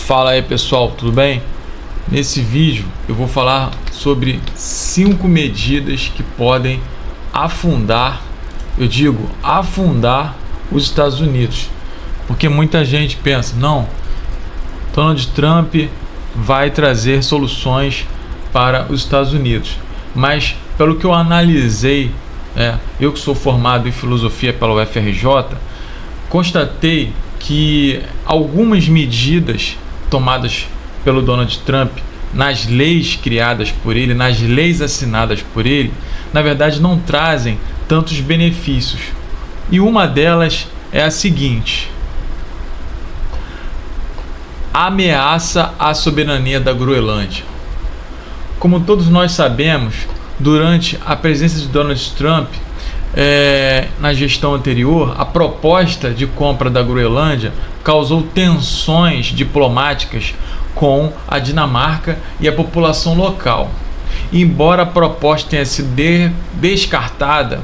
Fala aí pessoal, tudo bem? Nesse vídeo eu vou falar sobre 5 medidas que podem afundar, afundar os Estados Unidos. Porque muita gente pensa, não, Donald Trump vai trazer soluções para os Estados Unidos. Mas pelo que eu analisei, eu que sou formado em filosofia pela UFRJ, constatei que algumas medidas tomadas pelo Donald Trump nas leis criadas por ele, nas leis assinadas por ele, na verdade não trazem tantos benefícios. E uma delas é a seguinte: ameaça à soberania da Groenlândia. Como todos nós sabemos, durante a presença de Donald Trump, na gestão anterior, a proposta de compra da Groenlândia causou tensões diplomáticas com a Dinamarca e a população local. Embora a proposta tenha sido descartada,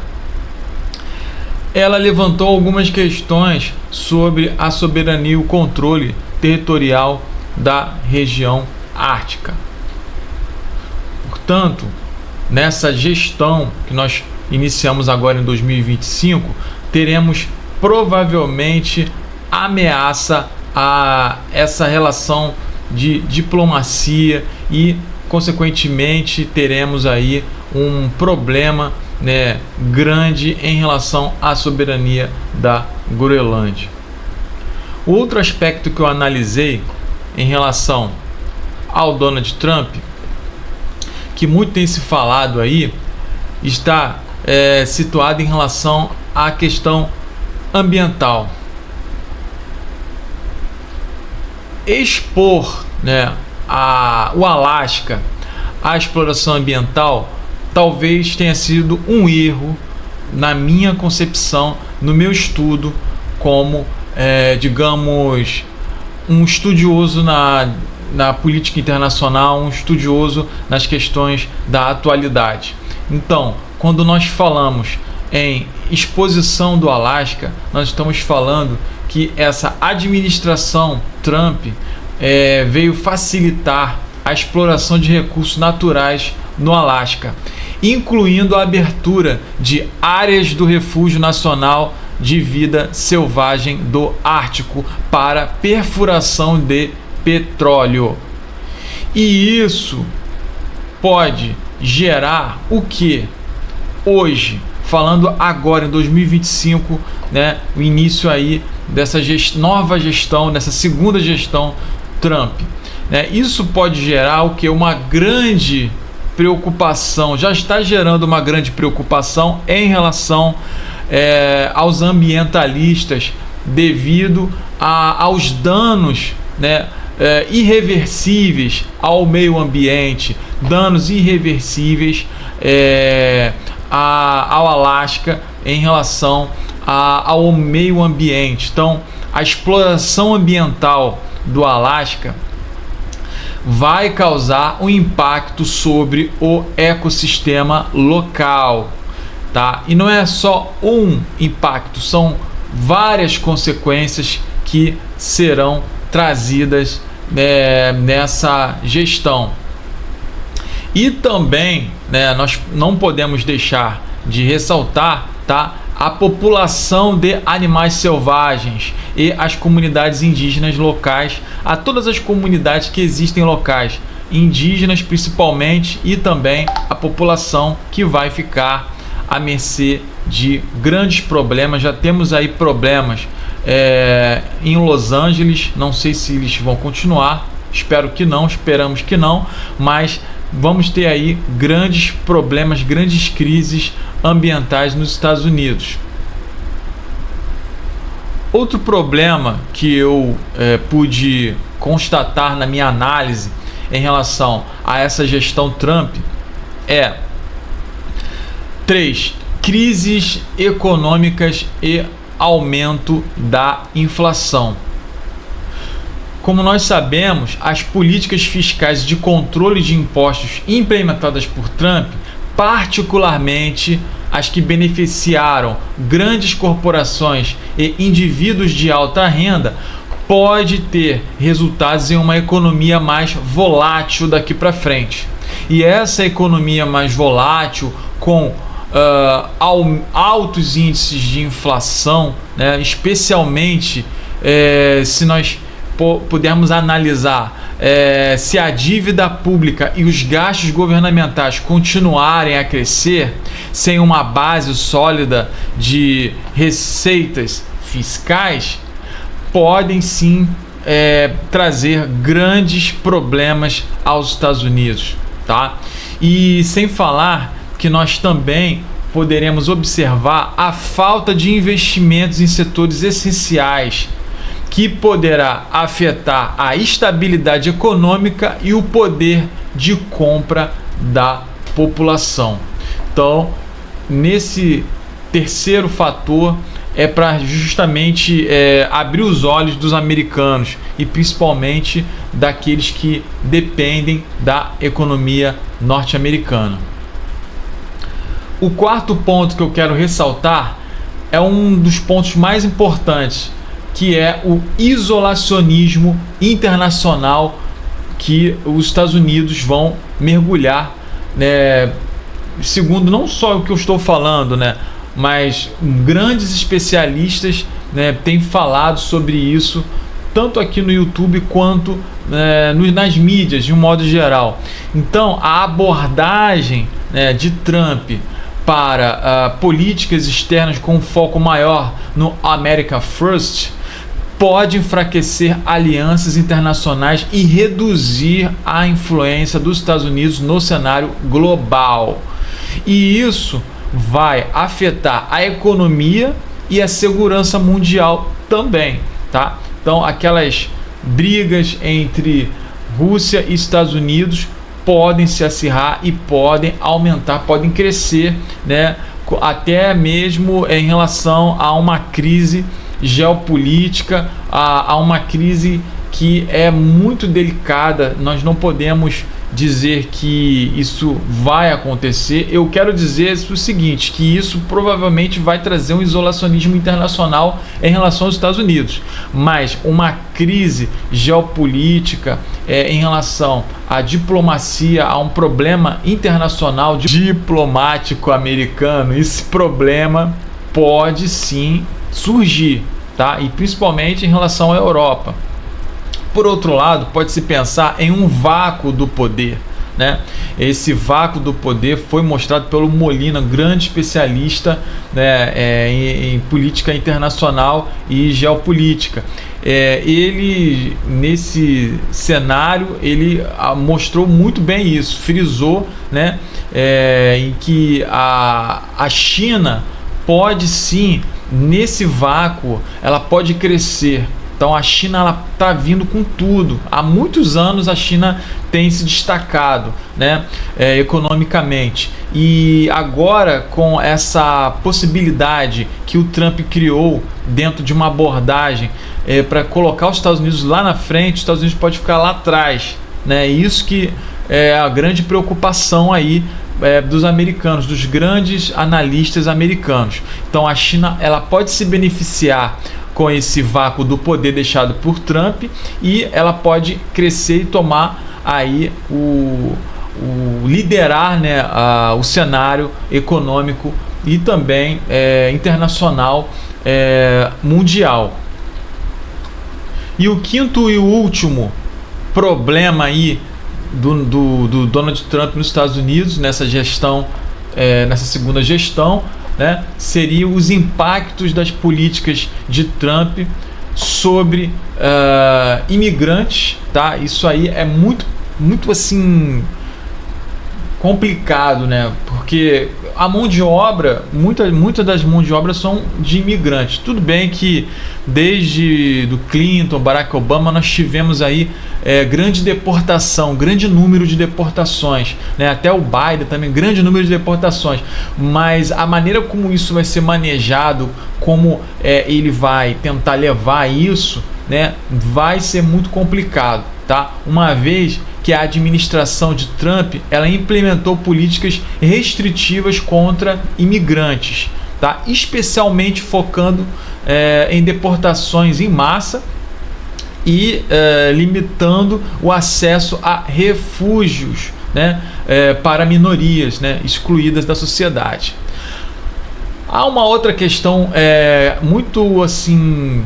ela levantou algumas questões sobre a soberania e o controle territorial da região ártica. Portanto, nessa gestão que nós iniciamos agora em 2025, teremos provavelmente ameaça a essa relação de diplomacia e, consequentemente, teremos aí um problema, grande em relação à soberania da Groenlândia. O outro aspecto que eu analisei em relação ao Donald Trump, que muito tem se falado aí, está situado em relação à questão ambiental. Expor o Alasca à exploração ambiental talvez tenha sido um erro na minha concepção, no meu estudo como, digamos, um estudioso na política internacional, um estudioso nas questões da atualidade. Então, quando nós falamos em exposição do Alasca, nós estamos falando que essa administração Trump veio facilitar a exploração de recursos naturais no Alasca, incluindo a abertura de áreas do Refúgio Nacional de Vida Selvagem do Ártico para perfuração de petróleo. E isso pode gerar o que? Hoje, falando agora em 2025, o início aí dessa nova gestão, dessa segunda gestão Trump, isso pode gerar o que? Uma grande preocupação, já está gerando uma grande preocupação em relação aos ambientalistas devido aos danos, irreversíveis ao meio ambiente, danos irreversíveis ao Alasca em relação ao meio ambiente. Então, a exploração ambiental do Alasca vai causar um impacto sobre o ecossistema local, tá? E não é só um impacto, são várias consequências que serão trazidas nessa gestão. E também, nós não podemos deixar de ressaltar, a população de animais selvagens e as comunidades indígenas locais, a todas as comunidades que existem locais, indígenas principalmente, e também a população que vai ficar à mercê de grandes problemas. Já temos aí problemas em Los Angeles, não sei se eles vão continuar, espero que não, esperamos que não, mas vamos ter aí grandes problemas, grandes crises ambientais nos Estados Unidos. Outro problema que eu pude constatar na minha análise em relação a essa gestão Trump é 3. Crises econômicas e aumento da inflação. Como nós sabemos, as políticas fiscais de controle de impostos implementadas por Trump, particularmente as que beneficiaram grandes corporações e indivíduos de alta renda, pode ter resultados em uma economia mais volátil daqui para frente. E essa economia mais volátil, com altos índices de inflação, né, especialmente se nós pudermos analisar se a dívida pública e os gastos governamentais continuarem a crescer sem uma base sólida de receitas fiscais, podem sim trazer grandes problemas aos Estados Unidos, tá? E sem falar que nós também poderemos observar a falta de investimentos em setores essenciais, que poderá afetar a estabilidade econômica e o poder de compra da população. Então, nesse terceiro fator, é para justamente abrir os olhos dos americanos e principalmente daqueles que dependem da economia norte-americana. O quarto ponto que eu quero ressaltar é um dos pontos mais importantes, que é o isolacionismo internacional que os Estados Unidos vão mergulhar, né, segundo não só o que eu estou falando, né, mas grandes especialistas, né, têm falado sobre isso, tanto aqui no YouTube quanto nas mídias de um modo geral. Então, a abordagem, né, de Trump para políticas externas com foco maior no America First pode enfraquecer alianças internacionais e reduzir a influência dos Estados Unidos no cenário global. E isso vai afetar a economia e a segurança mundial também, tá? Então, aquelas brigas entre Rússia e Estados Unidos podem se acirrar e podem aumentar, podem crescer, né? Até mesmo em relação a uma crise geopolítica, a uma crise que é muito delicada. Nós não podemos dizer que isso vai acontecer. Eu quero dizer o seguinte, que isso provavelmente vai trazer um isolacionismo internacional em relação aos Estados Unidos, mas uma crise geopolítica em relação à diplomacia, a um problema internacional diplomático americano, esse problema pode sim surgir, tá? E principalmente em relação à Europa. Por outro lado, pode-se pensar em um vácuo do poder, né? Esse vácuo do poder foi mostrado pelo Molina, grande especialista, né, em política internacional e geopolítica. Ele, nesse cenário, ele mostrou muito bem isso, frisou, né, em que a China pode sim, nesse vácuo, ela pode crescer. Então a China está vindo com tudo. Há muitos anos a China tem se destacado, né, economicamente. E agora, com essa possibilidade que o Trump criou dentro de uma abordagem para colocar os Estados Unidos lá na frente, os Estados Unidos pode ficar lá atrás, né? Isso que é a grande preocupação aí dos americanos, dos grandes analistas americanos. Então a China, ela pode se beneficiar com esse vácuo do poder deixado por Trump, e ela pode crescer e tomar aí liderar, né, o cenário econômico e também internacional, mundial. E o quinto e o último problema aí do Donald Trump nos Estados Unidos nessa gestão, nessa segunda gestão, né, seriam os impactos das políticas de Trump sobre imigrantes, tá? Isso aí é muito assim complicado, né? Porque a mão de obra, muita das mãos de obra são de imigrantes. Tudo bem que desde do Clinton, Barack Obama, nós tivemos aí grande deportação, grande número de deportações, né? Até o Biden também, grande número de deportações. Mas a maneira como isso vai ser manejado, como ele vai tentar levar isso, né, vai ser muito complicado, tá? Uma vez que a administração de Trump, ela implementou políticas restritivas contra imigrantes, tá? Especialmente focando em deportações em massa e limitando o acesso a refúgios, né, para minorias, né, excluídas da sociedade. Há uma outra questão muito assim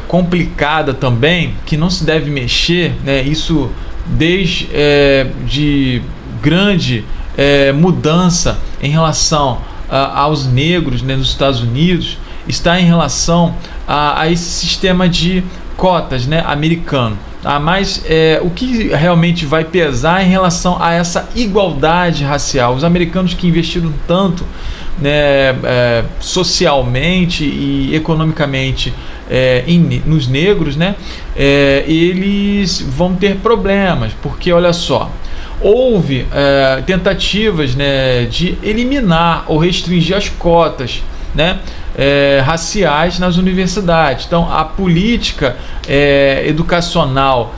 complicada também, que não se deve mexer, né, isso desde de grande mudança em relação aos negros, né, nos Estados Unidos, está em relação a esse sistema de cotas, né, americano. Mas o que realmente vai pesar em relação a essa igualdade racial? Os americanos que investiram tanto, né, socialmente e economicamente nos negros, né, eles vão ter problemas, porque olha só, houve tentativas, né, de eliminar ou restringir as cotas, né, raciais nas universidades. Então, a política educacional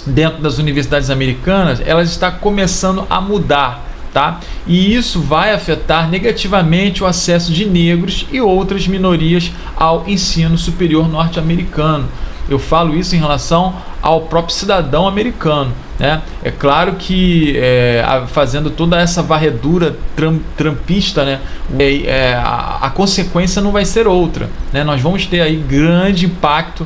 dentro das universidades americanas, ela está começando a mudar, tá? E isso vai afetar negativamente o acesso de negros e outras minorias ao ensino superior norte-americano. Eu falo isso em relação ao próprio cidadão americano, né? É claro que fazendo toda essa varredura trumpista, né, a consequência não vai ser outra, né? Nós vamos ter aí grande impacto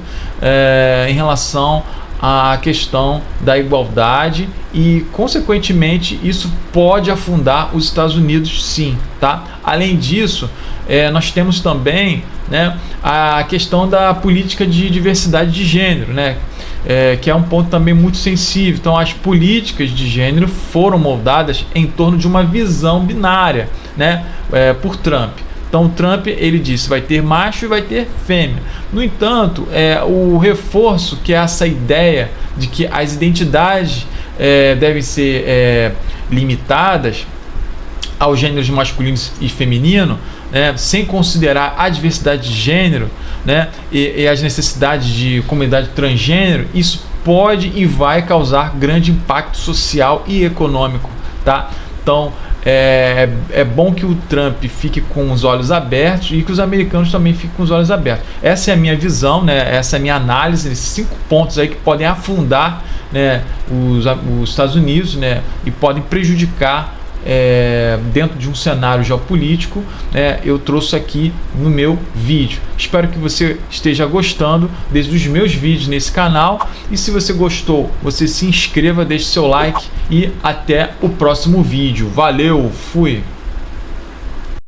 em relação à questão da igualdade e, consequentemente, isso pode afundar os Estados Unidos, sim, tá? Além disso, nós temos também, né, a questão da política de diversidade de gênero, né, que é um ponto também muito sensível. Então, as políticas de gênero foram moldadas em torno de uma visão binária, né, por Trump. Então, o Trump, ele disse, vai ter macho e vai ter fêmea. No entanto, o reforço, que é essa ideia de que as identidades devem ser limitadas aos gêneros masculino e feminino, né, sem considerar a diversidade de gênero, né, e as necessidades de comunidade transgênero, isso pode e vai causar grande impacto social e econômico, tá? Então, é bom que o Trump fique com os olhos abertos e que os americanos também fiquem com os olhos abertos. Essa é a minha visão, né? Essa é a minha análise, esses 5 pontos aí que podem afundar, né, os Estados Unidos, né, e podem prejudicar dentro de um cenário geopolítico, né, eu trouxe aqui no meu vídeo. Espero que você esteja gostando dos meus vídeos nesse canal, e se você gostou, você se inscreva, deixe seu like e até o próximo vídeo. Valeu, fui!